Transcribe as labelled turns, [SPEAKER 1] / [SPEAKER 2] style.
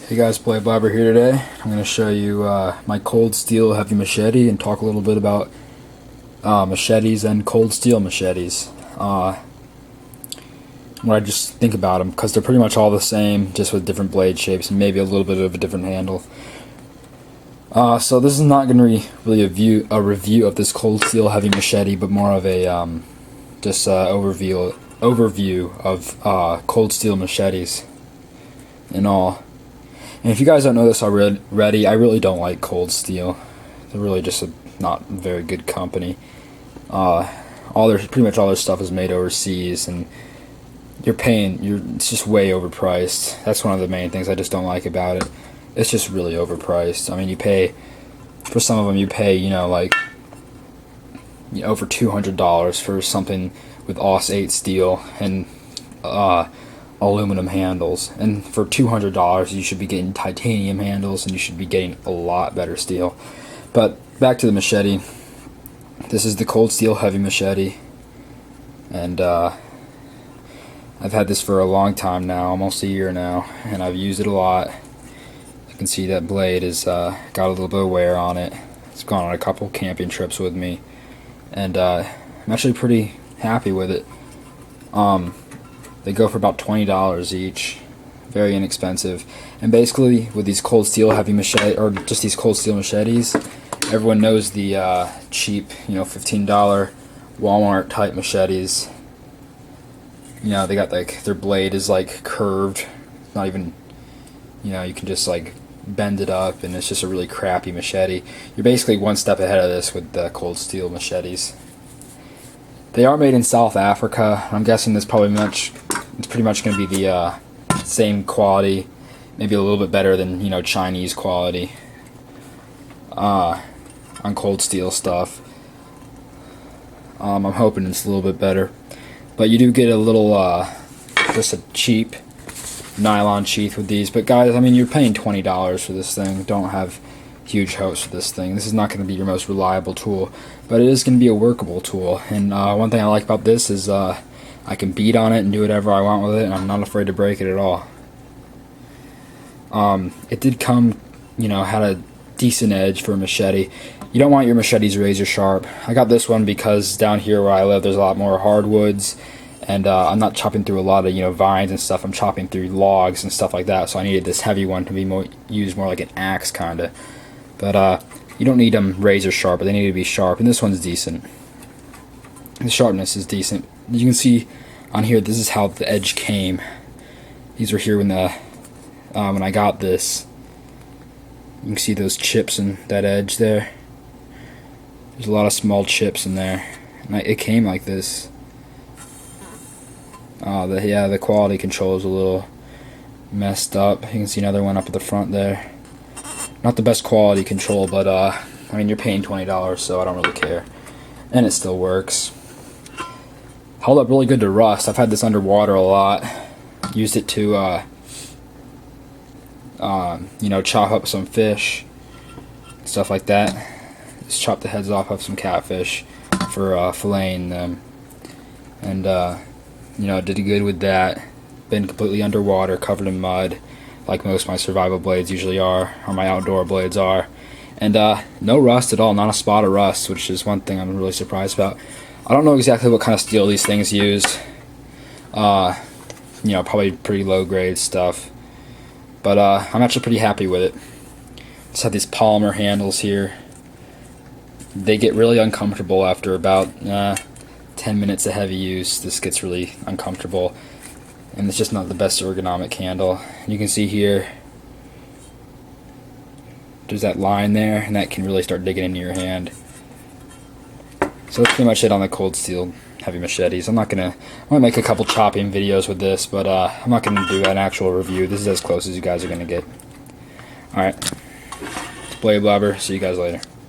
[SPEAKER 1] Hey guys, Blade Blabber here today. I'm going to show you my cold steel heavy machete and talk a little bit about machetes and cold steel machetes. What I just think about them, because they're pretty much all the same, just with different blade shapes and maybe a little bit of a different handle. So this is not going to be really a review of this cold steel heavy machete, but more of a overview of cold steel machetes and all. And if you guys don't know this already, I really don't like Cold Steel. They're really just not a very good company. Pretty much all their stuff is made overseas, and it's just way overpriced. That's one of the main things I just don't like about it. It's just really overpriced. I mean, for some of them you pay, over $200 for something with Aus 8 steel and aluminum handles, and for $200 you should be getting titanium handles, and you should be getting a lot better steel. But back to the machete. This is the Cold Steel heavy machete, and I've had this for a long time now, almost a year now, and I've used it a lot. You can see that blade has got a little bit of wear on it. It's gone on a couple camping trips with me, and I'm actually pretty happy with it. They go for about $20 each, very inexpensive. And basically, with these cold steel heavy machete, or just these cold steel machetes, everyone knows the cheap, $15 Walmart type machetes. They got their blade is curved, not even, you can just bend it up, and it's just a really crappy machete. You're basically one step ahead of this with the cold steel machetes. They are made in South Africa. I'm guessing it's pretty much going to be the same quality, maybe a little bit better than Chinese quality on cold steel stuff. I'm hoping it's a little bit better, but you do get a little just a cheap nylon sheath with these. But guys, I mean, you're paying $20 for this thing. Don't have huge hopes for this thing. This is not going to be your most reliable tool, but it is going to be a workable tool. And one thing I like about this is I can beat on it and do whatever I want with it, and I'm not afraid to break it at all. It did come, had a decent edge for a machete. You don't want your machetes razor sharp. I got this one because down here where I live there's a lot more hardwoods, and I'm not chopping through a lot of vines and stuff. I'm chopping through logs and stuff like that, so I needed this heavy one to be used more like an axe kinda. But you don't need them razor sharp, but they need to be sharp, and this one's decent. The sharpness is decent. You can see on here, this is how the edge came. These were here when I got this. You can see those chips in that edge there. There's a lot of small chips in there, and it came like this. The quality control is a little messed up. You can see another one up at the front there. Not the best quality control, but I mean, you're paying $20, so I don't really care. And it still works. Held up really good to rust. I've had this underwater a lot. Used it to chop up some fish, stuff like that. Just chop the heads off of some catfish for filleting them, and did good with that. Been completely underwater, covered in mud, like most of my survival blades usually are, or my outdoor blades are. And no rust at all, not a spot of rust, which is one thing I'm really surprised about. I don't know exactly what kind of steel these things use. Probably pretty low grade stuff. But I'm actually pretty happy with it. Just have these polymer handles here. They get really uncomfortable after about 10 minutes of heavy use. This gets really uncomfortable, and it's just not the best ergonomic handle. You can see here, there's that line there, and that can really start digging into your hand. So that's pretty much it on the cold steel heavy machetes. I'm gonna make a couple chopping videos with this, but I'm not gonna do an actual review. This is as close as you guys are gonna get. Alright, it's Blade Blabber. See you guys later.